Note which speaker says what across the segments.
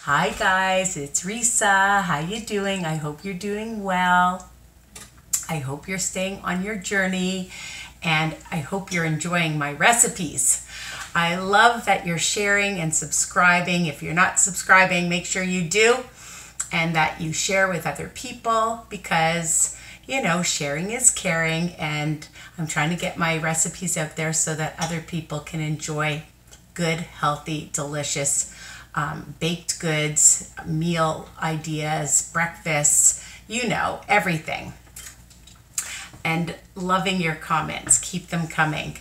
Speaker 1: Hi guys, it's Risa. How you doing? I hope you're doing well. I hope you're staying on your journey and I hope you're enjoying my recipes. I love that you're sharing and subscribing. If you're not subscribing, make sure you do and that you share with other people because, you know, sharing is caring, and I'm trying to get my recipes out there so that other people can enjoy good, healthy, delicious baked goods, meal ideas, breakfasts, you know, everything. And loving your comments. Keep them coming.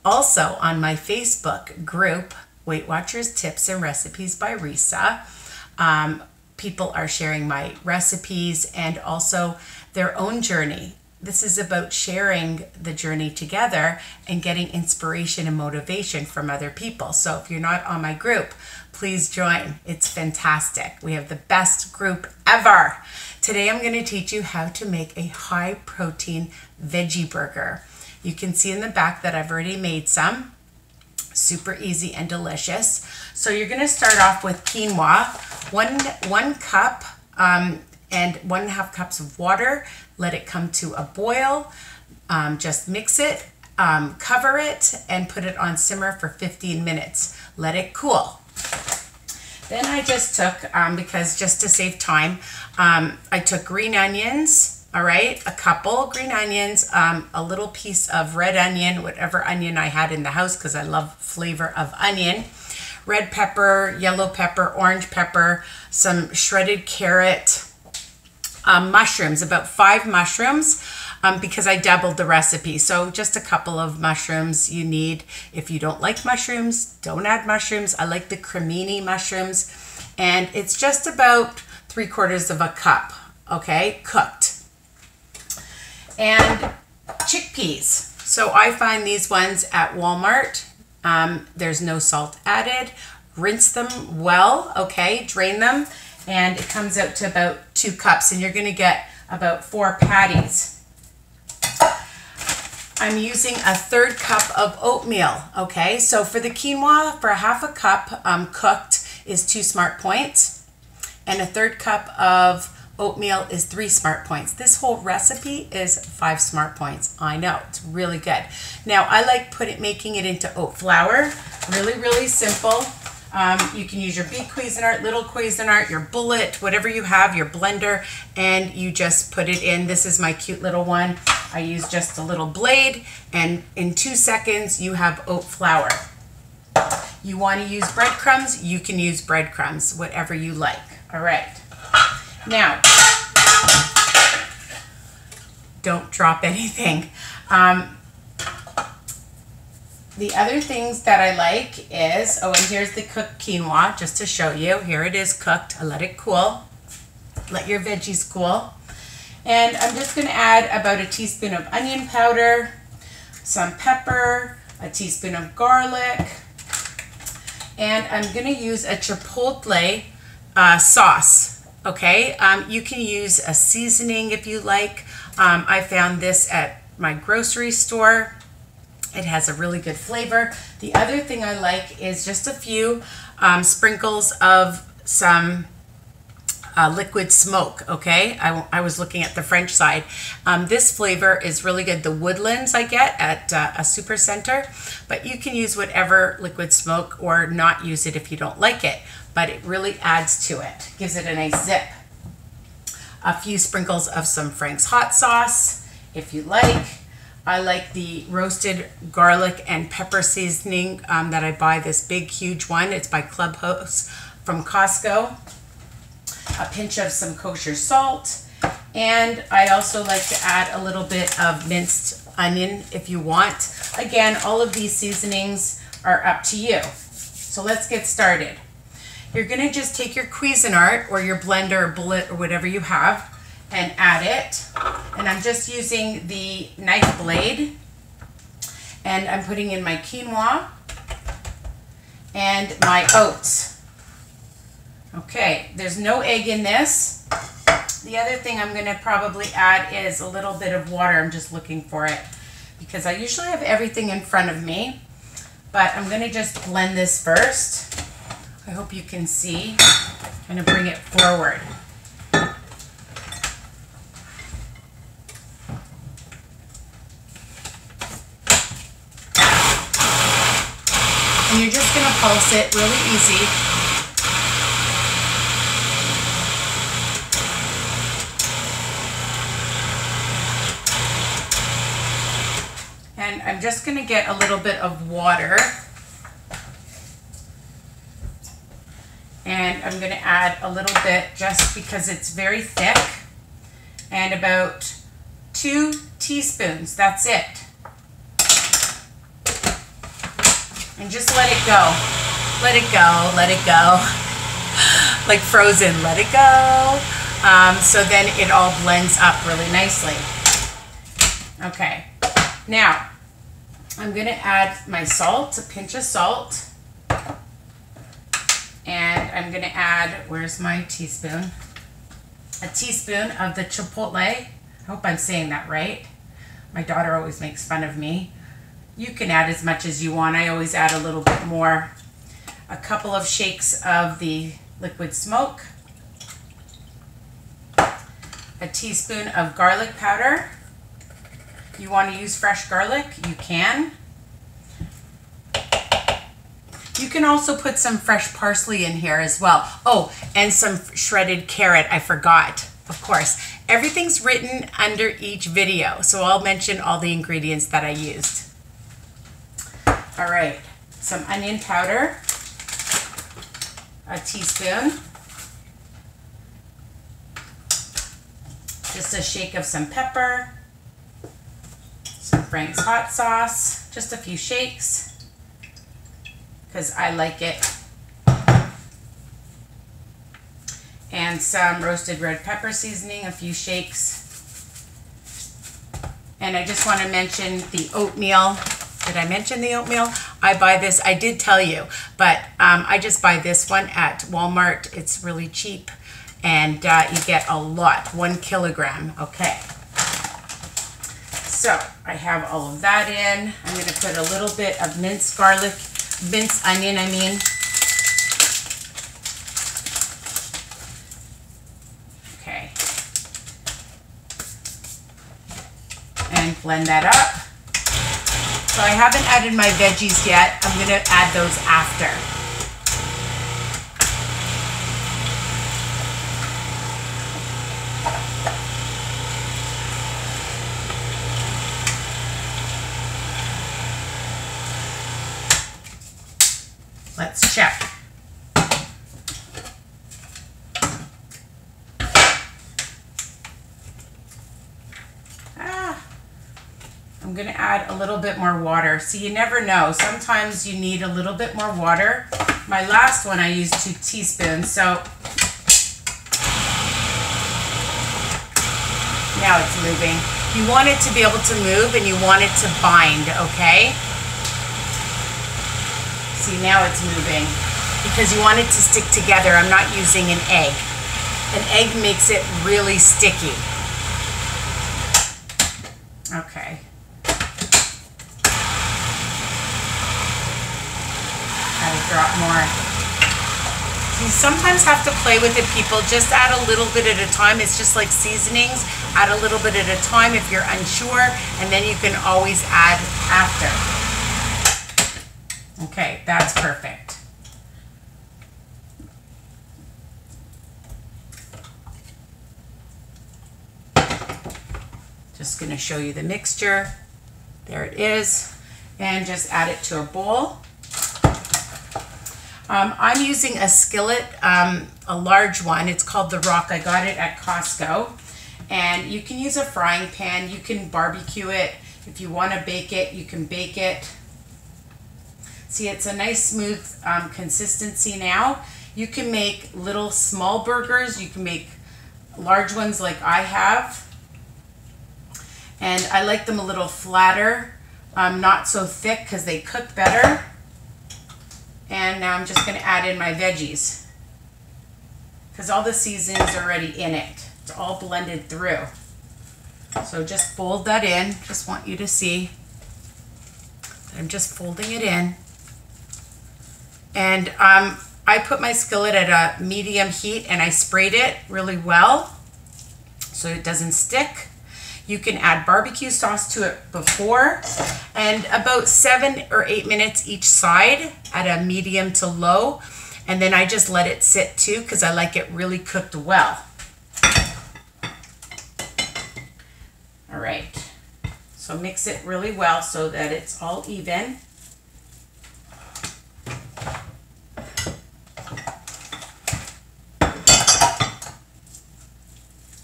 Speaker 1: Also on my Facebook group, Weight Watchers Tips and Recipes by Risa, people are sharing my recipes and also their own journey. This is about sharing the journey together and getting inspiration and motivation from other people. So if you're not on my group, please join. It's fantastic. We have the best group ever. Today I'm going to teach you how to make a high protein veggie burger. You can see in the back that I've already made some. Super easy and delicious. So you're going to start off with quinoa, one cup and 1.5 cups of water. Let it come to a boil. Just mix it, cover it, and put it on simmer for 15 minutes. Let it cool. Then I just took, because just to save time, I took green onions, all right, a couple green onions, a little piece of red onion, whatever onion I had in the house because I love flavor of onion, red pepper, yellow pepper, orange pepper, some shredded carrot, mushrooms, about 5 mushrooms, because I doubled the recipe. So just a couple of mushrooms you need. If you don't like mushrooms, don't add mushrooms. I like the cremini mushrooms. And it's just about 3/4 cup, okay, cooked. And chickpeas. So I find these ones at Walmart. There's no salt added. Rinse them well, okay, drain them. And it comes out to about 2 cups, and you're going to get about 4 patties. I'm using a 1/3 cup of oatmeal, okay? So for the quinoa, for 1/2 cup cooked is 2 smart points, and a 1/3 cup of oatmeal is 3 smart points. This whole recipe is 5 smart points. I know, it's really good. Now I like making it into oat flour, really simple. You can use your big Cuisinart, little Cuisinart, your bullet, whatever you have, your blender, and you just put it in. This is my cute little one. I use just a little blade, and in 2 seconds you have oat flour. You want to use breadcrumbs, you can use breadcrumbs, whatever you like. All right. Now, don't drop anything. The other things that I like is, oh, and here's the cooked quinoa, just to show you. Here it is cooked. I let it cool. Let your veggies cool. And I'm just going to add about a teaspoon of onion powder, some pepper, a teaspoon of garlic, and I'm going to use a chipotle sauce, okay? You can use a seasoning if you like. I found this at my grocery store. It has a really good flavor. The other thing I like is just a few sprinkles of some liquid smoke, okay? I was looking at the French side. This flavor is really good. The Woodlands I get at a super center, but you can use whatever liquid smoke or not use it if you don't like it, but it really adds to it. Gives it a nice zip. A few sprinkles of some Frank's hot sauce, if you like. I like the roasted garlic and pepper seasoning that I buy, this big, huge one. It's by Clubhouse from Costco. A pinch of some kosher salt. And I also like to add a little bit of minced onion if you want. Again, all of these seasonings are up to you. So let's get started. You're going to just take your Cuisinart or your blender or bullet or whatever you have and add it. And I'm just using the knife blade, and I'm putting in my quinoa and my oats. Okay, there's no egg in this. The other thing I'm going to probably add is a little bit of water. I'm just looking for it because I usually have everything in front of me, but I'm going to just blend this first. I hope you can see. I'm going to bring it forward. And you're just going to pulse it really easy. And I'm just going to get a little bit of water. And I'm going to add a little bit just because it's very thick. And about 2 teaspoons, that's it. And just let it go. Let it go, let it go. Like Frozen, let it go. So then it all blends up really nicely. Okay, now I'm gonna add my salt, a pinch of salt. And I'm gonna add, where's my teaspoon? A teaspoon of the chipotle. I hope I'm saying that right. My daughter always makes fun of me. You can add as much as you want. I always add a little bit more. A couple of shakes of the liquid smoke. A teaspoon of garlic powder. You want to use fresh garlic, you can. You can also put some fresh parsley in here as well. Oh, and some shredded carrot, I forgot, of course. Everything's written under each video, so I'll mention all the ingredients that I used. All right, some onion powder, a teaspoon, just a shake of some pepper, some Frank's hot sauce, just a few shakes, because I like it, and some roasted red pepper seasoning, a few shakes. And I just want to mention the oatmeal. Did I mention the oatmeal? I buy this, I did tell you, but I just buy this one at Walmart. It's really cheap, and you get a lot, 1 kilogram, okay. So I have all of that in. I'm gonna put a little bit of minced garlic, minced onion, I mean. Okay. And blend that up. So I haven't added my veggies yet. I'm going to add those after. Let's check. I'm going to add a little bit more water. See, you never know. Sometimes you need a little bit more water. My last one I used 2 teaspoons, so now it's moving. You want it to be able to move and you want it to bind, okay? See, now it's moving because you want it to stick together. I'm not using an egg. An egg makes it really sticky. Okay. Drop more. You sometimes have to play with it, people. Just add a little bit at a time. It's just like seasonings. Add a little bit at a time if you're unsure, and then you can always add after. Okay, that's perfect. Just going to show you the mixture. There it is. And just add it to a bowl. I'm using a skillet, a large one. It's called The Rock. I got it at Costco. And you can use a frying pan. You can barbecue it. If you want to bake it, you can bake it. See, it's a nice smooth consistency now. You can make little small burgers. You can make large ones like I have. And I like them a little flatter, not so thick because they cook better. And now I'm just going to add in my veggies because all the seasoning's already in it. It's all blended through. So just fold that in. Just want you to see that I'm just folding it in. And I put my skillet at a medium heat and I sprayed it really well so it doesn't stick. You can add barbecue sauce to it before, and about 7 or 8 minutes each side at a medium to low. And then I just let it sit too because I like it really cooked well. All right, so mix it really well so that it's all even.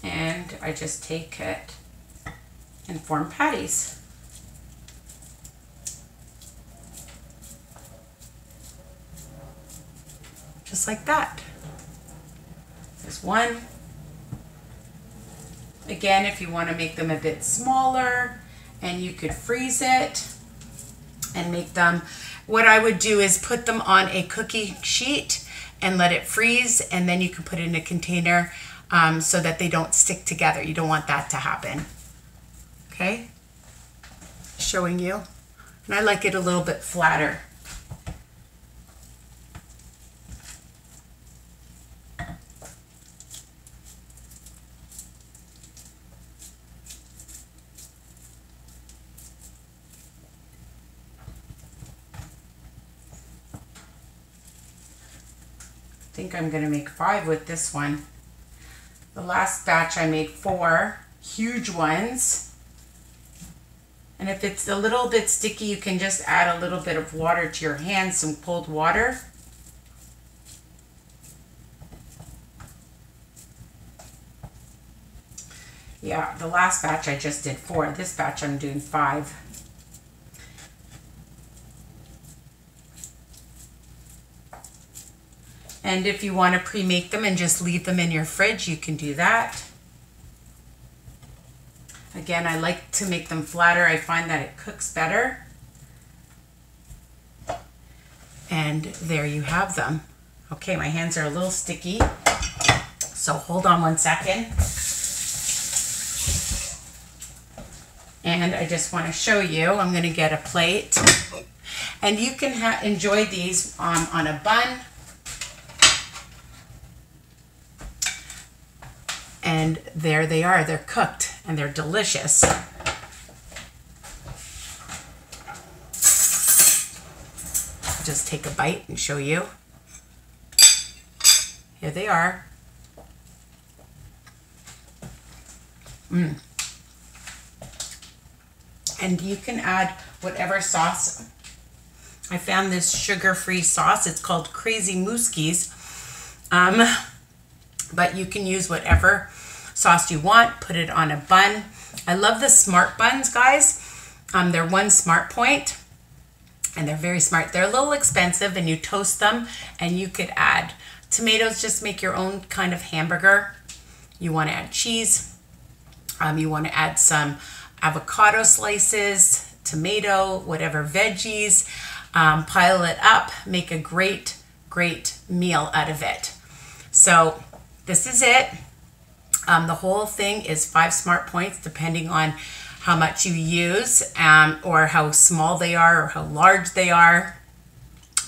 Speaker 1: And I just take it and form patties. Just like that. There's one. Again, if you want to make them a bit smaller, and you could freeze it and make them, what I would do is put them on a cookie sheet and let it freeze, and then you can put it in a container so that they don't stick together. You don't want that to happen. Okay, showing you. And I like it a little bit flatter. I think I'm going to make 5 with this one. The last batch I made 4 huge ones. And if it's a little bit sticky, you can just add a little bit of water to your hands, some cold water. Yeah, the last batch I just did 4. This batch I'm doing 5. And if you want to pre-make them and just leave them in your fridge, you can do that. Again, I like to make them flatter. I find that it cooks better. And there you have them. Okay, my hands are a little sticky, so hold on one second. And I just want to show you, I'm going to get a plate. And you can enjoy these on a bun. And there they are, they're cooked and they're delicious. Just take a bite and show you. Here they are. And you can add whatever sauce. I found this sugar-free sauce. It's called Crazy Mooskies. But you can use whatever sauce you want. Put it on a bun. I love the Smart buns, guys. They're 1 Smart Point, and they're very smart. They're a little expensive, and you toast them, and you could add tomatoes. Just make your own kind of hamburger. You want to add cheese. You want to add some avocado slices, tomato, whatever veggies. Pile it up. Make a great, great meal out of it. So this is it. The whole thing is 5 Smart Points, depending on how much you use or how small they are or how large they are.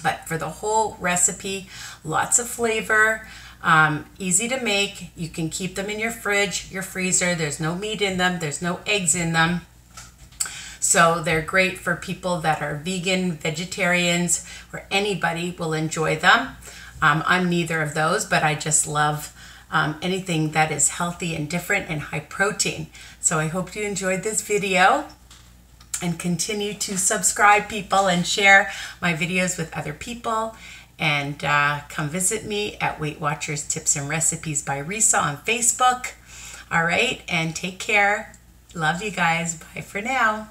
Speaker 1: But for the whole recipe, lots of flavor, easy to make. You can keep them in your fridge, your freezer. There's no meat in them. There's no eggs in them. So they're great for people that are vegan, vegetarians, or anybody will enjoy them. I'm neither of those, but I just love anything that is healthy and different and high protein. So I hope you enjoyed this video, and continue to subscribe, people, and share my videos with other people. And come visit me at Weight Watchers Tips and Recipes by Risa on Facebook. All right, and take care. Love you guys. Bye for now.